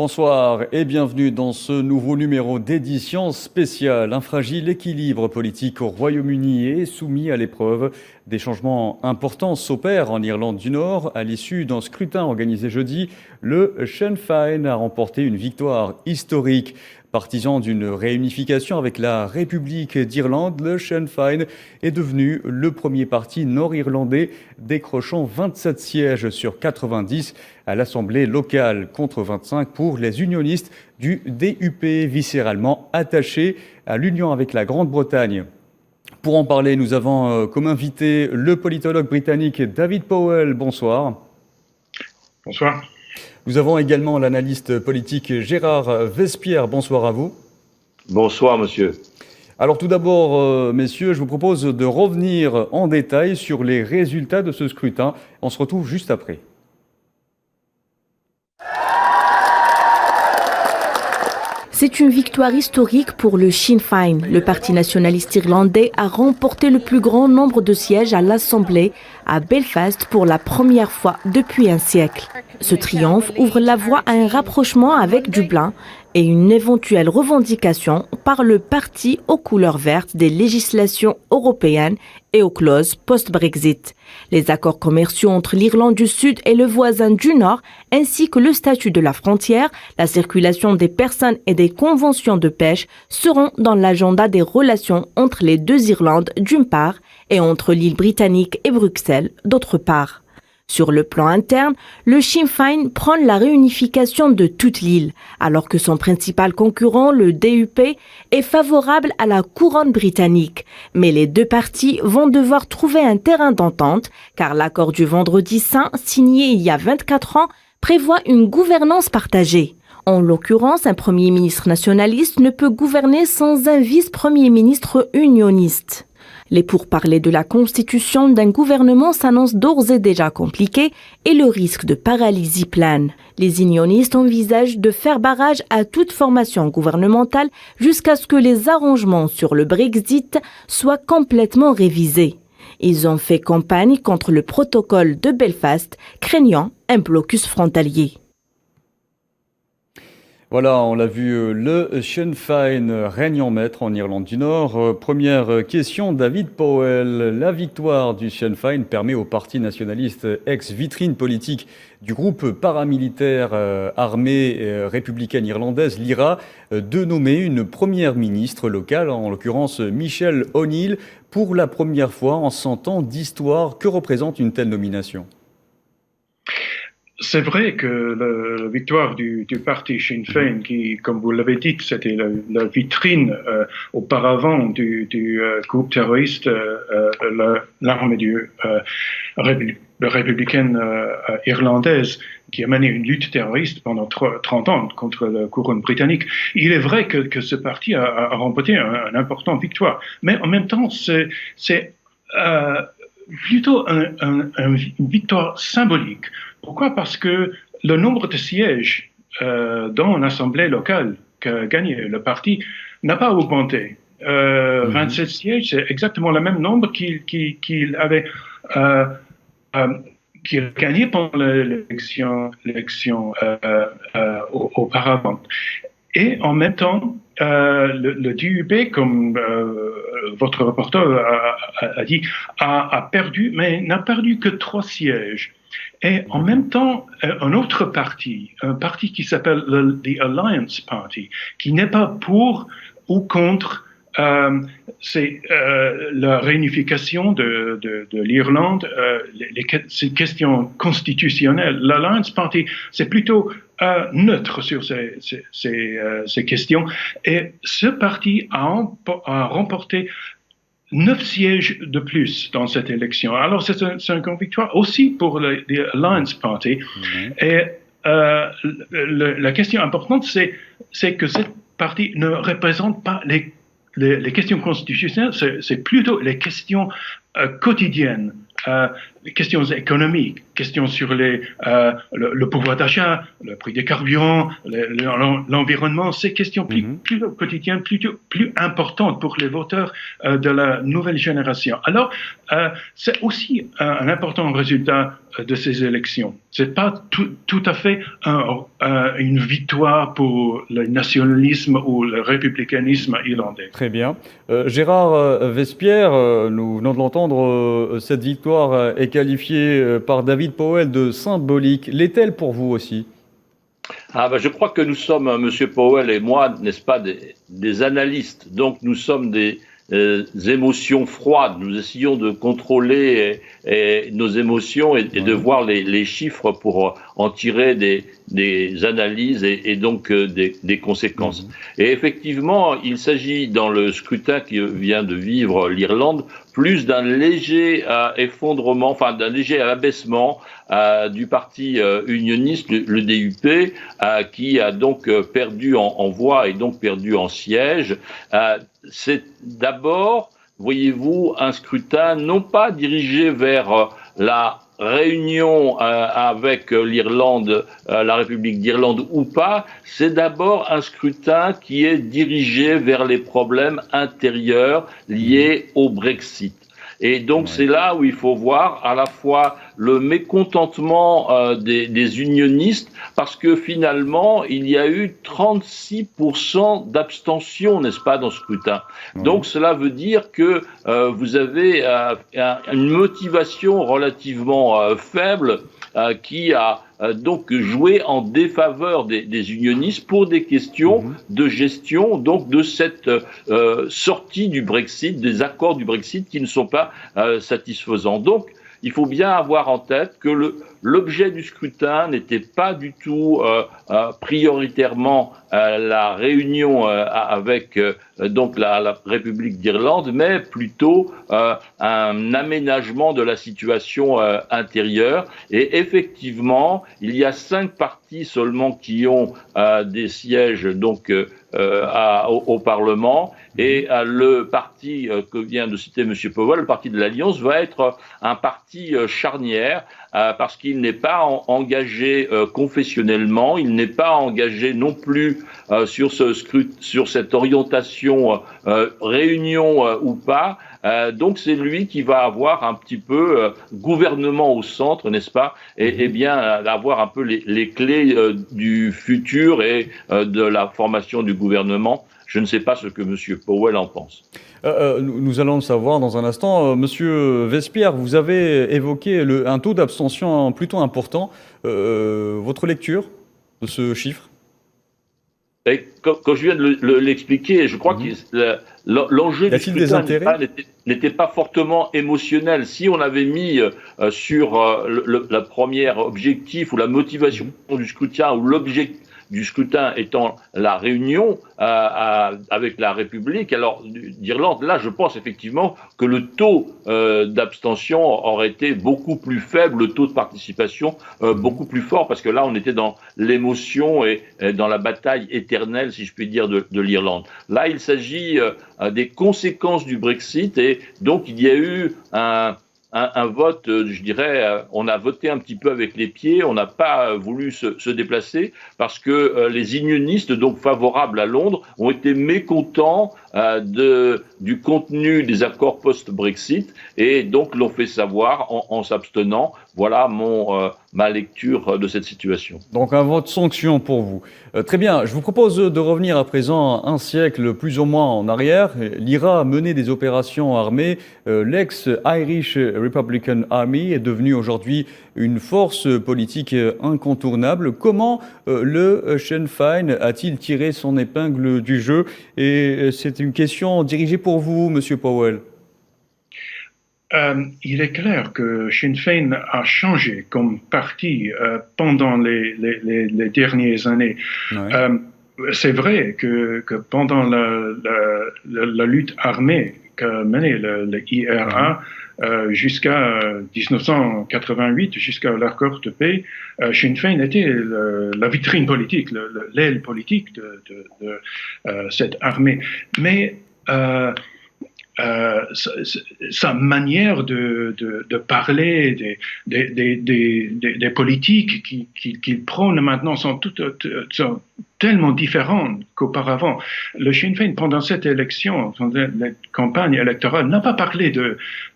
Bonsoir et bienvenue dans ce nouveau numéro d'édition spéciale. Un fragile équilibre politique au Royaume-Uni est soumis à l'épreuve. Des changements importants s'opèrent en Irlande du Nord. À l'issue d'un scrutin organisé jeudi, le Sinn Féin a remporté une victoire historique. Partisan d'une réunification avec la République d'Irlande, le Sinn Féin est devenu le premier parti nord-irlandais, décrochant 27 sièges sur 90 à l'Assemblée locale, contre 25 pour les unionistes du DUP, viscéralement attachés à l'union avec la Grande-Bretagne. Pour en parler, nous avons comme invité le politologue britannique David Powell. Bonsoir. Bonsoir. Nous avons également l'analyste politique Gérard Vespierre. Bonsoir à vous. Bonsoir, monsieur. Alors tout d'abord, messieurs, je vous propose de revenir en détail sur les résultats de ce scrutin. On se retrouve juste après. C'est une victoire historique pour le Sinn Féin. Le parti nationaliste irlandais a remporté le plus grand nombre de sièges à l'Assemblée à Belfast pour la première fois depuis un siècle. Ce triomphe ouvre la voie à un rapprochement avec Dublin et une éventuelle revendication par le parti aux couleurs vertes des législations européennes et aux clauses post-Brexit. Les accords commerciaux entre l'Irlande du Sud et le voisin du Nord, ainsi que le statut de la frontière, la circulation des personnes et des conventions de pêche seront dans l'agenda des relations entre les deux Irlandes d'une part et entre l'île britannique et Bruxelles d'autre part. Sur le plan interne, le Sinn Féin prône la réunification de toute l'île, alors que son principal concurrent, le DUP, est favorable à la couronne britannique. Mais les deux partis vont devoir trouver un terrain d'entente, car l'accord du Vendredi Saint, signé il y a 24 ans, prévoit une gouvernance partagée. En l'occurrence, un Premier ministre nationaliste ne peut gouverner sans un vice-premier ministre unioniste. Les pourparlers de la constitution d'un gouvernement s'annoncent d'ores et déjà compliqués et le risque de paralysie plane. Les unionistes envisagent de faire barrage à toute formation gouvernementale jusqu'à ce que les arrangements sur le Brexit soient complètement révisés. Ils ont fait campagne contre le protocole de Belfast, craignant un blocus frontalier. Voilà, on l'a vu, le Sinn Féin règne en maître en Irlande du Nord. Première question, David Powell. La victoire du Sinn Féin permet au parti nationaliste ex-vitrine politique du groupe paramilitaire armée républicaine irlandaise, l'IRA, de nommer une première ministre locale, en l'occurrence Michelle O'Neill, pour la première fois en 100 ans d'histoire. Que représente une telle nomination ? C'est vrai que la victoire du parti Sinn Féin, qui, comme vous l'avez dit, c'était la vitrine auparavant du groupe terroriste, l'armée républicaine irlandaise, qui a mené une lutte terroriste pendant 30 ans contre la couronne britannique. Il est vrai que ce parti a remporté une importante victoire, mais en même temps, c'est plutôt une victoire symbolique. Pourquoi ? Parce que le nombre de sièges dans l'Assemblée locale qu'a gagné le parti n'a pas augmenté. 27 sièges, c'est exactement le même nombre qu'il avait qu'il a gagné pendant l'élection auparavant. Et en même temps, le DUP, comme votre reporter a dit, a perdu, mais n'a perdu que 3 sièges. Et en même temps, un autre parti, un parti qui s'appelle The Alliance Party, qui n'est pas pour ou contre la réunification de l'Irlande, ces questions constitutionnelles. L'Alliance Party, c'est plutôt neutre sur ces questions. Et ce parti a remporté 9 sièges de plus dans cette élection. Alors, c'est une grande victoire aussi pour l'Alliance Party. Et la question importante, c'est que ce parti ne représente pas les questions constitutionnelles, c'est plutôt les questions quotidiennes. les questions économiques, questions sur le pouvoir d'achat, le prix des carburants, l'environnement, ces questions plus quotidiennes, plus importantes pour les voteurs de la nouvelle génération. Alors, c'est aussi un important résultat de ces élections. C'est pas tout à fait une victoire pour le nationalisme ou le républicanisme irlandais. Très bien. Gérard Vespierre, nous venons de l'entendre, cette victoire est qualifiée par David Powell de symbolique. L'est-elle pour vous aussi ? Je crois que nous sommes, M. Powell et moi, n'est-ce pas, des analystes. Donc nous sommes des émotions froides. Nous essayons de contrôler nos émotions et de voir les chiffres pour en tirer des analyses et donc des conséquences. Et effectivement, il s'agit dans le scrutin qui vient de vivre l'Irlande plus d'un léger effondrement, enfin d'un léger abaissement du parti unioniste, le DUP, qui a donc perdu en voix et donc perdu en sièges. C'est d'abord, voyez-vous, un scrutin non pas dirigé vers la réunion avec l'Irlande, la République d'Irlande ou pas, c'est d'abord un scrutin qui est dirigé vers les problèmes intérieurs liés au Brexit. Et donc c'est là où il faut voir à la fois le mécontentement des unionistes, parce que finalement il y a eu 36% d'abstention, n'est-ce pas, dans ce scrutin. Donc cela veut dire que vous avez une motivation relativement faible qui a donc joué en défaveur des unionistes pour des questions de gestion, donc de cette sortie du Brexit, des accords du Brexit qui ne sont pas satisfaisants. Donc, il faut bien avoir en tête que l'objet du scrutin n'était pas du tout prioritairement la réunion avec donc la République d'Irlande, mais plutôt un aménagement de la situation intérieure. Et effectivement, il y a 5 partis seulement qui ont des sièges donc au Parlement, et le parti que vient de citer M. Powell, le parti de l'Alliance, va être un parti charnière parce qu'il n'est pas engagé confessionnellement, il n'est pas engagé non plus sur cette orientation réunion ou pas. Donc c'est lui qui va avoir un petit peu gouvernement au centre, n'est-ce pas, et bien avoir un peu les clés du futur et de la formation du gouvernement. Je ne sais pas ce que M. Powell en pense. Nous allons le savoir dans un instant. Monsieur Vespierre, vous avez évoqué un taux d'abstention plutôt important. Votre lecture de ce chiffre ? Et quand je viens de l'expliquer, je crois que l'enjeu du scrutin n'était pas fortement émotionnel. Si on avait mis sur le premier objectif ou la motivation du scrutin ou l'objectif du scrutin étant la réunion avec la République d'Irlande, là je pense effectivement que le taux d'abstention aurait été beaucoup plus faible, le taux de participation beaucoup plus fort, parce que là on était dans l'émotion et dans la bataille éternelle, si je puis dire, de l'Irlande. Là il s'agit des conséquences du Brexit, et donc il y a eu un vote, je dirais, on a voté un petit peu avec les pieds, on n'a pas voulu se déplacer parce que les unionistes, donc favorables à Londres, ont été mécontents du contenu des accords post-Brexit et donc l'ont fait savoir en s'abstenant. Voilà ma lecture de cette situation. Donc un vote sanction pour vous. Très bien, je vous propose de revenir à présent un siècle plus ou moins en arrière. L'IRA a mené des opérations armées. L'ex-Irish Republican Army est devenu aujourd'hui une force politique incontournable. Comment le Sinn Féin a-t-il tiré son épingle du jeu? Et c'est une question dirigée pour vous, Monsieur Powell. Il est clair que Sinn Féin a changé comme parti pendant les dernières années. Ouais. C'est vrai que pendant la lutte armée qu'a menée le IRA jusqu'à 1988, jusqu'à l'accord de paix, Sinn Féin était la vitrine politique, l'aile politique de cette armée. Mais sa manière de parler, des politiques qu'il prône maintenant sont tellement différentes qu'auparavant. Le Sinn Féin, pendant cette élection, pendant la campagne électorale, n'a pas parlé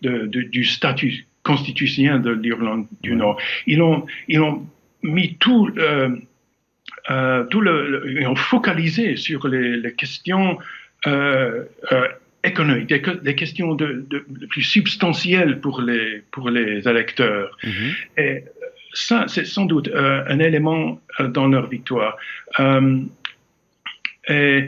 du statut constitutionnel de l'Irlande du Nord. Ils ont mis ils ont focalisé sur les questions économiques, les questions les plus substantielles pour les électeurs. Et ça, c'est sans doute un élément dans leur victoire. Et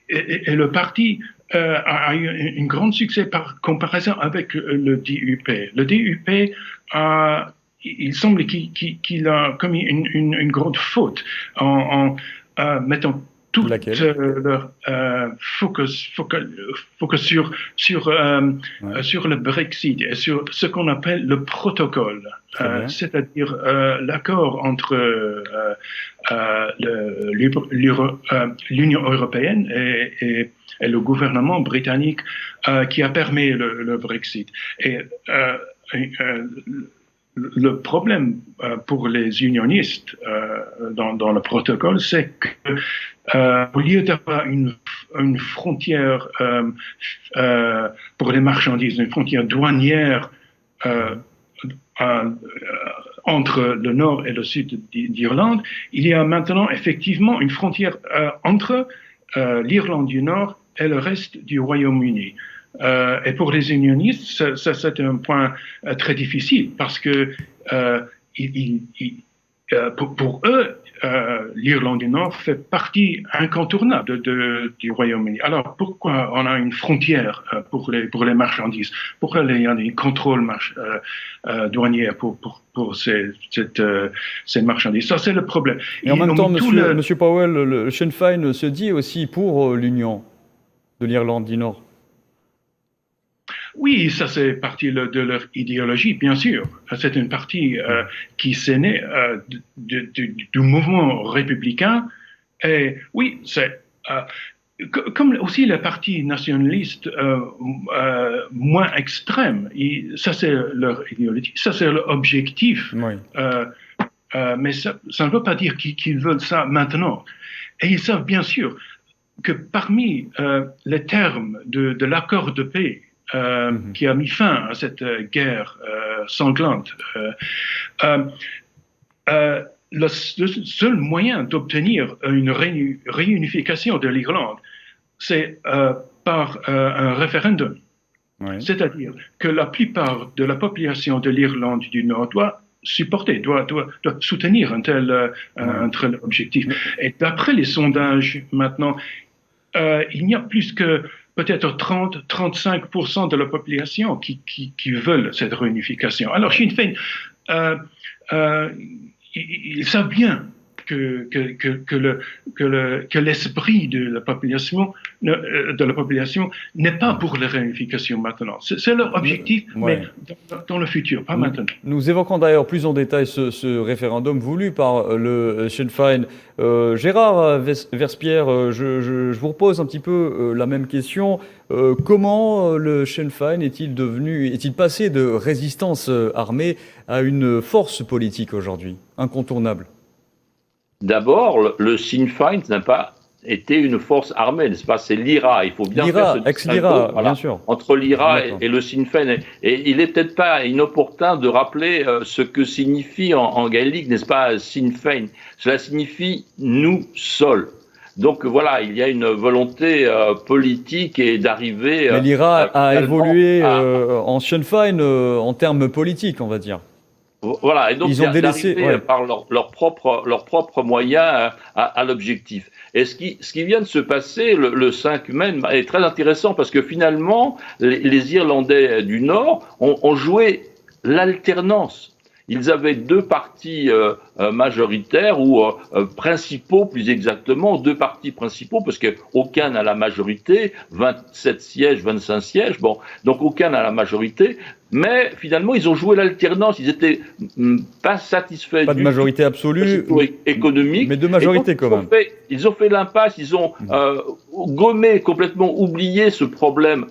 le parti a eu un grand succès par comparaison avec le DUP. Le DUP il semble qu'il a commis une grande faute en mettant tout leur focus sur le Brexit et sur ce qu'on appelle le protocole, c'est-à-dire l'accord entre l'Union européenne et le gouvernement britannique qui a permis le Brexit. Et le problème pour les unionistes dans le protocole, c'est que au lieu d'avoir une frontière pour les marchandises, une frontière douanière entre le nord et le sud d'Irlande, il y a maintenant effectivement une frontière entre l'Irlande du Nord et le reste du Royaume-Uni. Et pour les unionistes, ça c'est un point très difficile parce que pour eux, l'Irlande du Nord fait partie incontournable du Royaume-Uni. Alors pourquoi on a une frontière pour les marchandises? Pourquoi il y a un contrôle douanier pour ces marchandises? Ça c'est le problème. Et en même temps, Monsieur Powell, le Sinn Féin se dit aussi pour l'union de l'Irlande du Nord. Oui, ça c'est partie de leur idéologie, bien sûr. C'est une partie qui s'est née du mouvement républicain. Et oui, c'est comme aussi les partis nationalistes moins extrêmes. Ça c'est leur idéologie, ça c'est leur objectif. Oui. Mais ça ne veut pas dire qu'ils veulent ça maintenant. Et ils savent bien sûr que parmi les termes de l'accord de paix qui a mis fin à cette guerre sanglante. Le seul moyen d'obtenir une réunification de l'Irlande, c'est par un référendum. Oui. C'est-à-dire que la plupart de la population de l'Irlande du Nord doit soutenir un tel objectif. Et d'après les sondages maintenant, il n'y a plus que peut-être 30-35% de la population qui veulent cette réunification. Alors Sinn Féin, ils savent bien que l'esprit de la population n'est pas pour la réunification maintenant. C'est leur objectif, mais dans le futur, pas maintenant. Nous évoquerons d'ailleurs plus en détail ce référendum voulu par le Sinn Féin. Gérard Verspierre, je vous repose un petit peu la même question. Comment le Sinn Féin est-il passé de résistance armée à une force politique aujourd'hui, incontournable? D'abord, le Sinn Féin n'a pas été une force armée, n'est-ce pas? C'est l'IRA. Il faut bien faire ce ex-l'IRA, bien sûr. Entre l'IRA et le Sinn Féin. Et il n'est peut-être pas inopportun de rappeler ce que signifie en gaélique, n'est-ce pas, Sinn Féin? Cela signifie « nous seuls ». Donc voilà, il y a une volonté politique et d'arriver... Mais l'IRA a évolué en Sinn Féin en termes politiques, on va dire. Voilà, et donc ils ont délaissé par leurs propres moyens à l'objectif. Et ce qui vient de se passer le 5 mai est très intéressant parce que finalement, les Irlandais du Nord ont joué l'alternance. Ils avaient deux partis majoritaires ou principaux, plus exactement, 2 partis principaux, parce qu'aucun n'a la majorité, 27 sièges, 25 sièges, bon, donc aucun n'a la majorité. Mais finalement, ils ont joué l'alternance. Ils n'étaient pas satisfaits Pas de majorité absolue, économique, mais de majorité quand même. Ils ont fait l'impasse, ils ont gommé, complètement oublié ce problème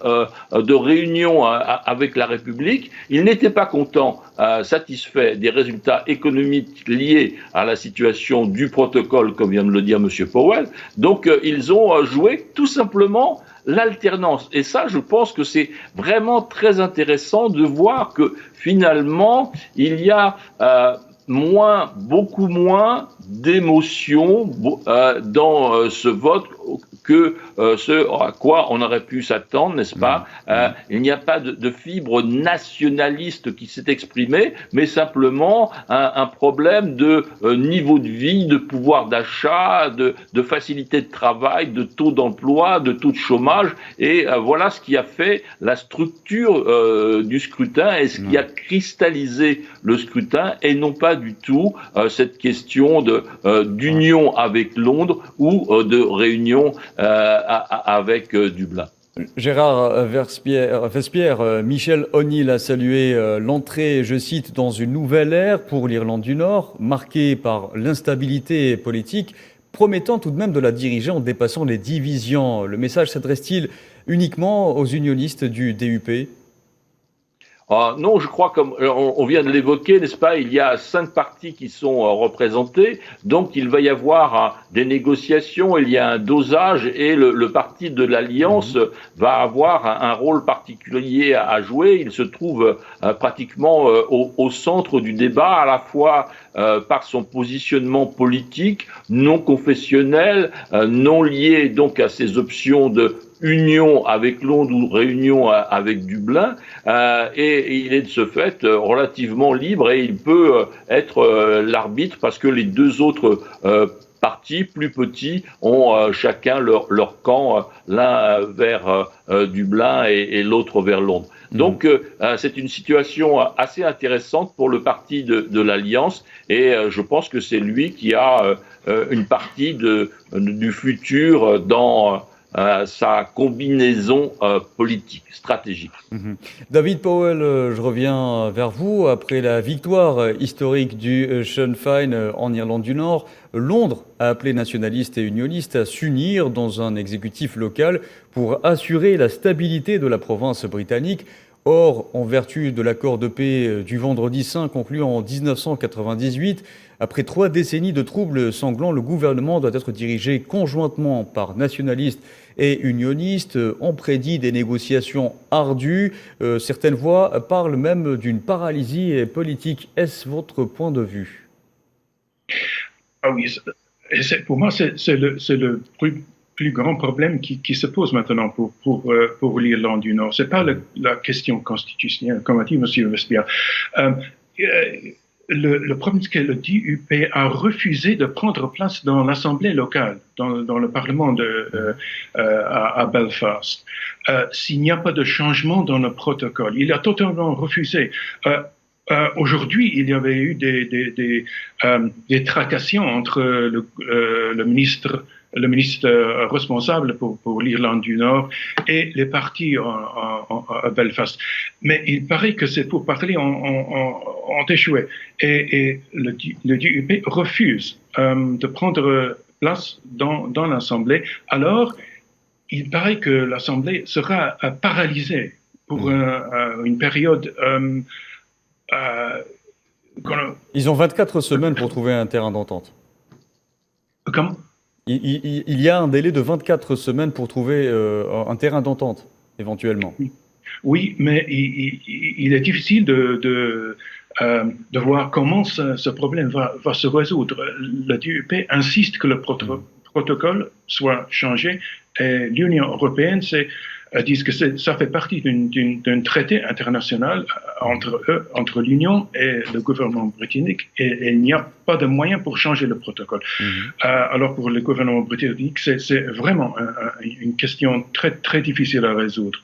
de réunion avec la République. Ils n'étaient pas contents, satisfaits des résultats économiques liés à la situation du protocole, comme vient de le dire M. Powell. Donc, ils ont joué tout simplement l'alternance. Et ça, je pense que c'est vraiment très intéressant de voir que finalement, il y a beaucoup moins d'émotions dans ce vote que ce à quoi on aurait pu s'attendre, n'est-ce pas? Il n'y a pas de fibre nationaliste qui s'est exprimée, mais simplement un problème de niveau de vie, de pouvoir d'achat, de facilité de travail, de taux d'emploi, de taux de chômage. Et voilà ce qui a fait la structure du scrutin et ce qui a cristallisé le scrutin, et non pas du tout cette question d'union avec Londres ou de réunion avec Dublin. Gérard Vespierre, Michel O'Neill a salué l'entrée, je cite, dans une nouvelle ère pour l'Irlande du Nord, marquée par l'instabilité politique, promettant tout de même de la diriger en dépassant les divisions. Le message s'adresse-t-il uniquement aux unionistes du DUP ? Non, je crois, comme on vient de l'évoquer, n'est-ce pas, il y a 5 partis qui sont représentés, donc il va y avoir des négociations, il y a un dosage, et le parti de l'Alliance va avoir un rôle particulier à jouer. Il se trouve pratiquement au centre du débat, à la fois par son positionnement politique, non confessionnel, non lié donc à ses options de union avec Londres ou réunion avec Dublin, et il est de ce fait relativement libre, et il peut être l'arbitre, parce que les 2 autres partis plus petits ont chacun leur camp, l'un vers Dublin et l'autre vers Londres. Donc c'est une situation assez intéressante pour le parti de l'Alliance, et je pense que c'est lui qui a une partie du futur dans sa combinaison politique, stratégique. David Powell, je reviens vers vous. Après la victoire historique du Sinn Féin en Irlande du Nord, Londres a appelé nationalistes et unionistes à s'unir dans un exécutif local pour assurer la stabilité de la province britannique. Or, en vertu de l'accord de paix du Vendredi Saint conclu en 1998, après 3 décennies de troubles sanglants, le gouvernement doit être dirigé conjointement par nationalistes et unionistes. On prédit des négociations ardues. Certaines voix parlent même d'une paralysie politique. Est-ce votre point de vue ? Ah oui, pour moi, c'est le plus grand problème qui se pose maintenant pour l'Irlande du Nord. Ce n'est pas la question constitutionnelle, comme a dit M. Vespierre. Le problème, c'est que le DUP a refusé de prendre place dans l'Assemblée locale, dans le Parlement à Belfast. S'il n'y a pas de changement dans le protocole, il a totalement refusé. Aujourd'hui, il y avait eu des tracassions entre le ministre responsable pour l'Irlande du Nord et les partis à Belfast. Mais il paraît que ces pourparlers ont échoué. Et le DUP refuse de prendre place dans l'Assemblée. Alors, il paraît que l'Assemblée sera paralysée pour une période... Ils ont 24 semaines pour trouver un terrain d'entente. Comment ? Il y a un délai de 24 semaines pour trouver un terrain d'entente, éventuellement. Oui, mais il est difficile de voir comment ce problème va se résoudre. Le DUP insiste que le protocole soit changé, et l'Union européenne disent que ça fait partie d'un traité international entre l'Union et le gouvernement britannique, et il n'y a pas de moyen pour changer le protocole. Alors pour le gouvernement britannique, c'est vraiment une question très, très difficile à résoudre.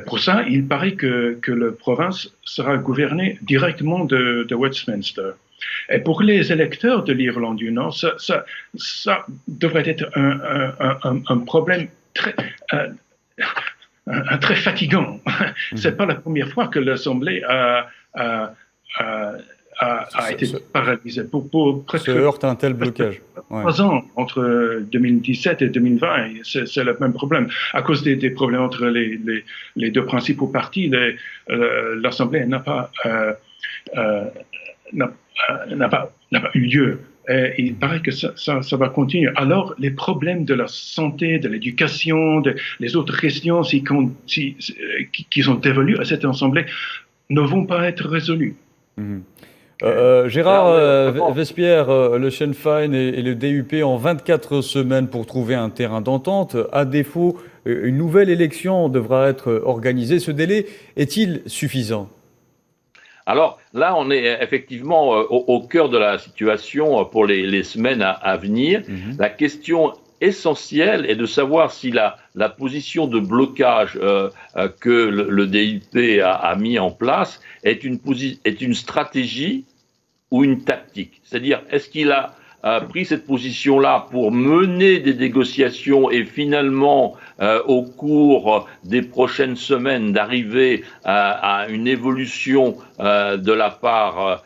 Pour ça, il paraît que la province sera gouvernée directement de Westminster. Et pour les électeurs de l'Irlande du Nord, ça devrait être un problème très fatigant. C'est pas la première fois que l'Assemblée a été paralysée. Pour presque se heurte à un tel blocage. 3 ans entre 2017 et 2020, c'est le même problème. À cause des problèmes entre les deux principaux partis, l'Assemblée n'a pas eu lieu. Et il paraît que ça va continuer. Alors, les problèmes de la santé, de l'éducation, les autres questions qui sont évoluées à cette Assemblée ne vont pas être résolues. Gérard Vespierre, le Sinn Féin et le DUP ont 24 semaines pour trouver un terrain d'entente. À défaut, une nouvelle élection devra être organisée. Ce délai est-il suffisant ? Alors là, on est effectivement au cœur de la situation pour les semaines à venir. La question essentielle est de savoir si la position de blocage que le DUP a mis en place est une stratégie ou une tactique. C'est-à-dire, est-ce qu'il a pris cette position-là pour mener des négociations et finalement, au cours des prochaines semaines, d'arriver à une évolution de la part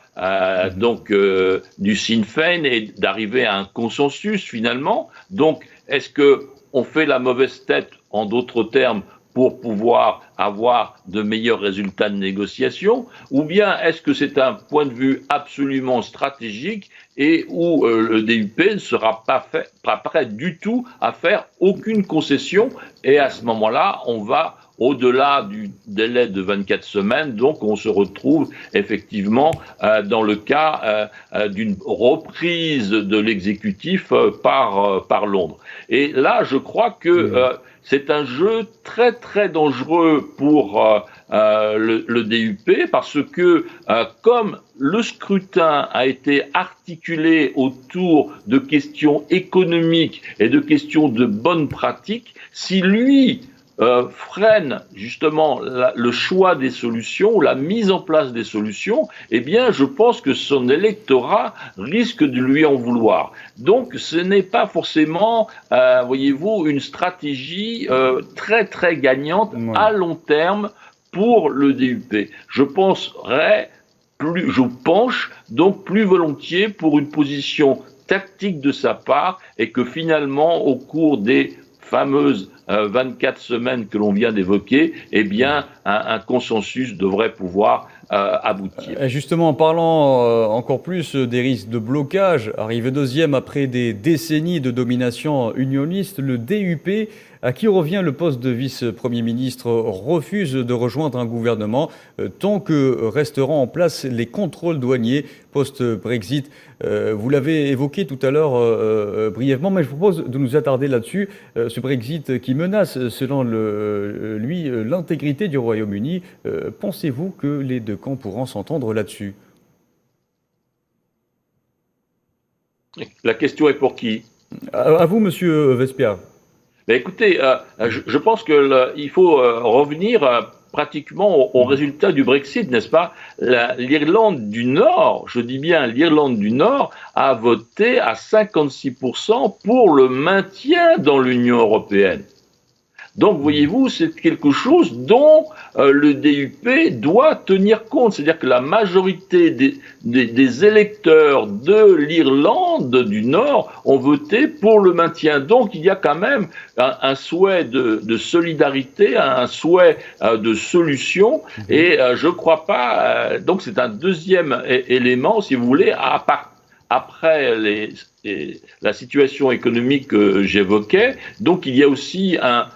du Sinn Féin et d'arriver à un consensus finalement. Donc, est-ce que on fait la mauvaise tête, en d'autres termes, pour pouvoir avoir de meilleurs résultats de négociation, ou bien est-ce que c'est un point de vue absolument stratégique et où le DUP ne sera pas prêt du tout à faire aucune concession, et à ce moment-là, on va au-delà du délai de 24 semaines, donc on se retrouve effectivement dans le cas d'une reprise de l'exécutif par Londres. Et là, je crois que c'est un jeu très très dangereux pour le DUP, parce que comme le scrutin a été articulé autour de questions économiques et de questions de bonnes pratiques, si lui freine justement le choix des solutions, la mise en place des solutions, eh bien je pense que son électorat risque de lui en vouloir. Donc ce n'est pas forcément, voyez-vous, une stratégie très très gagnante à long terme pour le DUP. Je penche donc plus volontiers pour une position tactique de sa part, et que finalement au cours des fameuses 24 semaines que l'on vient d'évoquer, eh bien, un consensus devrait pouvoir aboutir. Et justement, en parlant encore plus des risques de blocage, arrivé deuxième après des décennies de domination unioniste, le DUP, à qui revient le poste de vice-premier ministre, refuse de rejoindre un gouvernement tant que resteront en place les contrôles douaniers post-Brexit. Vous l'avez évoqué tout à l'heure brièvement, mais je vous propose de nous attarder là-dessus. Ce Brexit qui menace, selon lui, l'intégrité du Royaume-Uni. Pensez-vous que les deux camps pourront s'entendre là-dessus ? La question est pour qui ? À vous, monsieur Vespierre. Ben écoutez, je pense qu'il faut revenir pratiquement au résultat du Brexit, n'est-ce pas ? L'Irlande du Nord, je dis bien l'Irlande du Nord, a voté à 56% pour le maintien dans l'Union européenne. Donc, voyez-vous, c'est quelque chose dont le DUP doit tenir compte. C'est-à-dire que la majorité des électeurs de l'Irlande du Nord ont voté pour le maintien. Donc, il y a quand même un souhait de solidarité, un souhait de solution. Et je ne crois pas... donc, c'est un deuxième élément, si vous voulez, après la situation économique que j'évoquais. Donc, il y a aussi un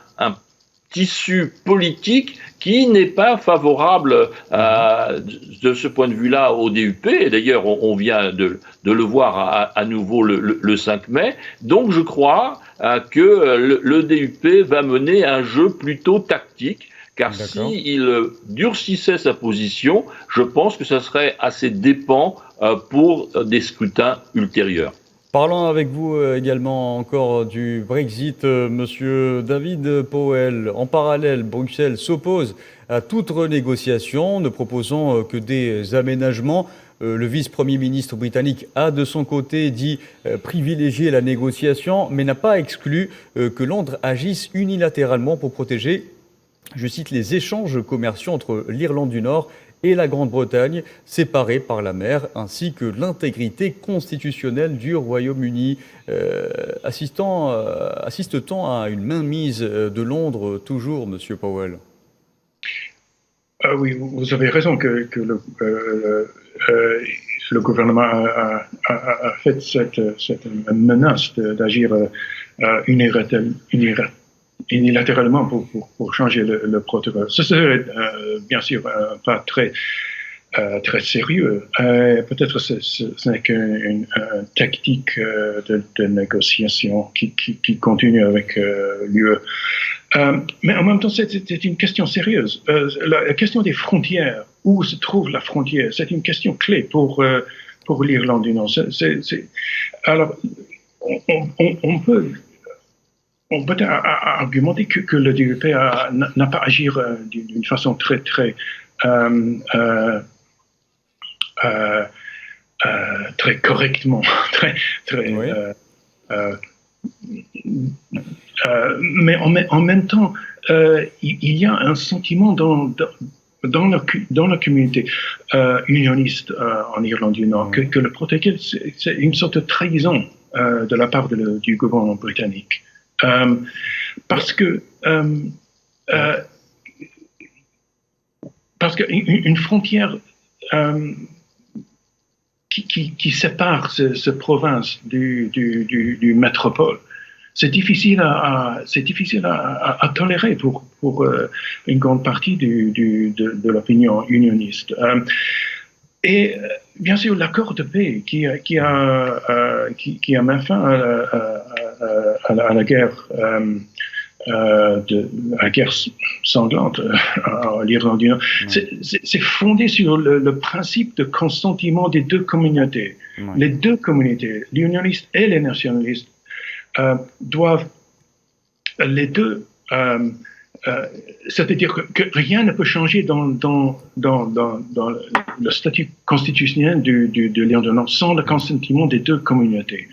tissu politique qui n'est pas favorable de ce point de vue-là au DUP. Et d'ailleurs, on vient de le voir à nouveau le 5 mai. Donc, je crois que le DUP va mener un jeu plutôt tactique, car s'il durcissait sa position, je pense que ça serait à ses dépens pour des scrutins ultérieurs. Parlons avec vous également encore du Brexit, monsieur David Powell. En parallèle, Bruxelles s'oppose à toute renégociation, ne proposant que des aménagements. Le vice-premier ministre britannique a de son côté dit privilégier la négociation, mais n'a pas exclu que Londres agisse unilatéralement pour protéger, je cite, les échanges commerciaux entre l'Irlande du Nord et la Grande-Bretagne, séparés par la mer, ainsi que l'intégrité constitutionnelle du Royaume-Uni. Assiste-t-on à une mainmise de Londres toujours, monsieur Powell? Oui, vous avez raison que le gouvernement a fait cette menace d'agir unilatéralement pour changer le protocole. Ce serait bien sûr pas très sérieux. Peut-être ce n'est qu'une tactique de négociation qui continue avec l'UE. Mais en même temps, c'est une question sérieuse. La question des frontières, où se trouve la frontière, c'est une question clé pour l'Irlande du Nord. Alors, on peut argumenter que le DUP n'a pas agi d'une façon très correctement, Oui. Mais en même temps, il y a un sentiment dans la communauté unioniste en Irlande du Nord que le protocole, c'est une sorte de trahison de la part du gouvernement britannique. Parce qu'une frontière qui sépare cette province du métropole, c'est difficile à tolérer pour une grande partie de l'opinion unioniste. Et bien sûr, l'accord de paix qui a mis fin à la guerre. La guerre sanglante en Irlande du Nord, c'est fondé sur le principe de consentement des deux communautés. Les deux communautés, les unionistes et les nationalistes, doivent les deux, c'est-à-dire que rien ne peut changer dans le statut constitutionnel de l'Irlande du Nord sans le consentement des deux communautés.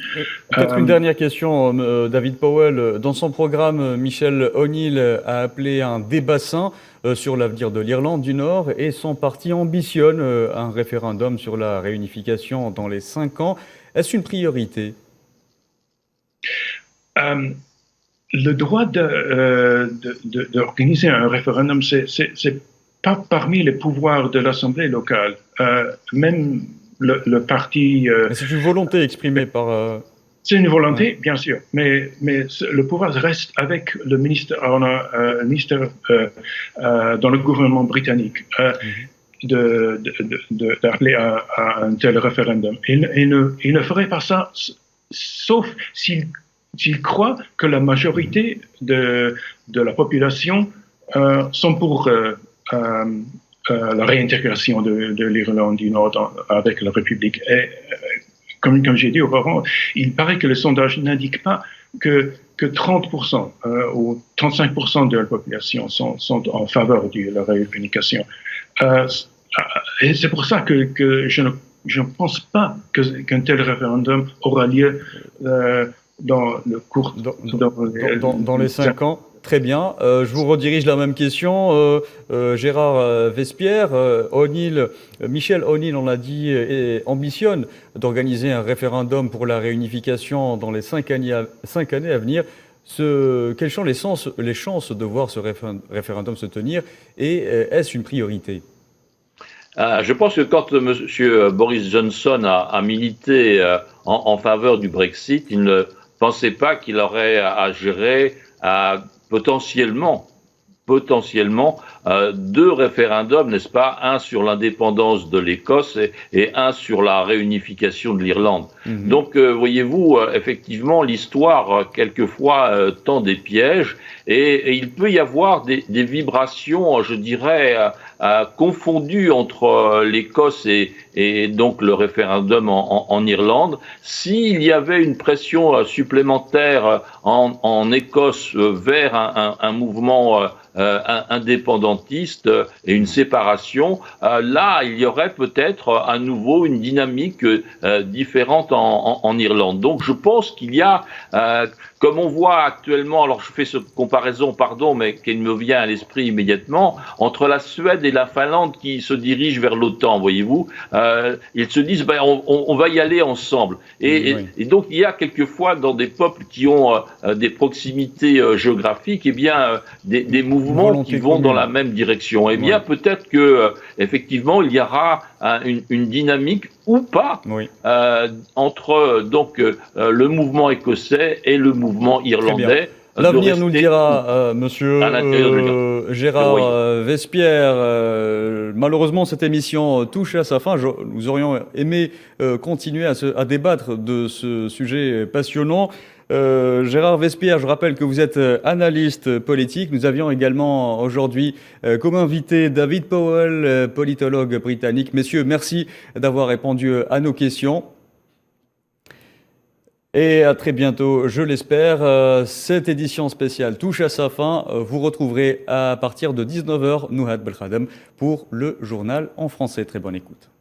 Peut-être une dernière question, David Powell. Dans son programme, Michel O'Neill a appelé un débat sain sur l'avenir de l'Irlande du Nord et son parti ambitionne un référendum sur la réunification dans les 5 ans. Est-ce une priorité? Le droit d'organiser un référendum, c'est pas parmi les pouvoirs de l'Assemblée locale. Même le parti... c'est une volonté exprimée par... C'est une volonté, bien sûr, mais le pouvoir reste avec le ministère dans le gouvernement britannique d'appeler à un tel référendum. Il ne ferait pas ça, sauf s'il croit que la majorité de la population sont pour la réintégration de l'Irlande du Nord avec la République. Et comme j'ai dit auparavant, il paraît que le sondage n'indique pas que 30% ou 35% de la population sont en faveur de la réunification. Et c'est pour ça que je ne pense pas qu'un tel référendum aura lieu dans le court... Dans les 5 ans. Très bien. Je vous redirige la même question. Gérard Vespierre, Michel O'Neill, on l'a dit, ambitionne d'organiser un référendum pour la réunification dans les 5 années à venir. Quelles sont les chances de voir ce référendum se tenir et est-ce une priorité? Je pense que quand M. Boris Johnson a milité en faveur du Brexit, il ne pensait pas qu'il aurait à gérer potentiellement potentiellement deux référendums, n'est-ce pas, un sur l'indépendance de l'Écosse et un sur la réunification de l'Irlande. Donc, voyez-vous, effectivement, l'histoire, quelquefois, tend des pièges et il peut y avoir des vibrations, je dirais, confondues entre l'Écosse et donc le référendum en Irlande. S'il y avait une pression supplémentaire en Écosse vers un mouvement indépendantiste et une séparation, là, il y aurait peut-être à nouveau une dynamique différente en Irlande. Donc, je pense qu'il y a, comme on voit actuellement, alors je fais cette comparaison, pardon, mais qui me vient à l'esprit immédiatement, entre la Suède et la Finlande qui se dirigent vers l'OTAN, voyez-vous, ils se disent, on va y aller ensemble. Et donc, il y a quelquefois dans des peuples qui ont des proximités géographiques, eh bien, des mouvements qui vont dans la même direction. Eh bien, peut-être que effectivement, il y aura une dynamique ou pas entre donc le mouvement écossais et le mouvement irlandais. L'avenir nous le dira, monsieur Gérard Vespierre. Malheureusement, cette émission touche à sa fin. Nous aurions aimé continuer à débattre de ce sujet passionnant. Gérard Vespierre, je rappelle que vous êtes analyste politique. Nous avions également aujourd'hui comme invité David Powell, politologue britannique. Messieurs, merci d'avoir répondu à nos questions. Et à très bientôt, je l'espère. Cette édition spéciale touche à sa fin. Vous retrouverez à partir de 19h Nouhat Belkhadem pour le journal en français. Très bonne écoute.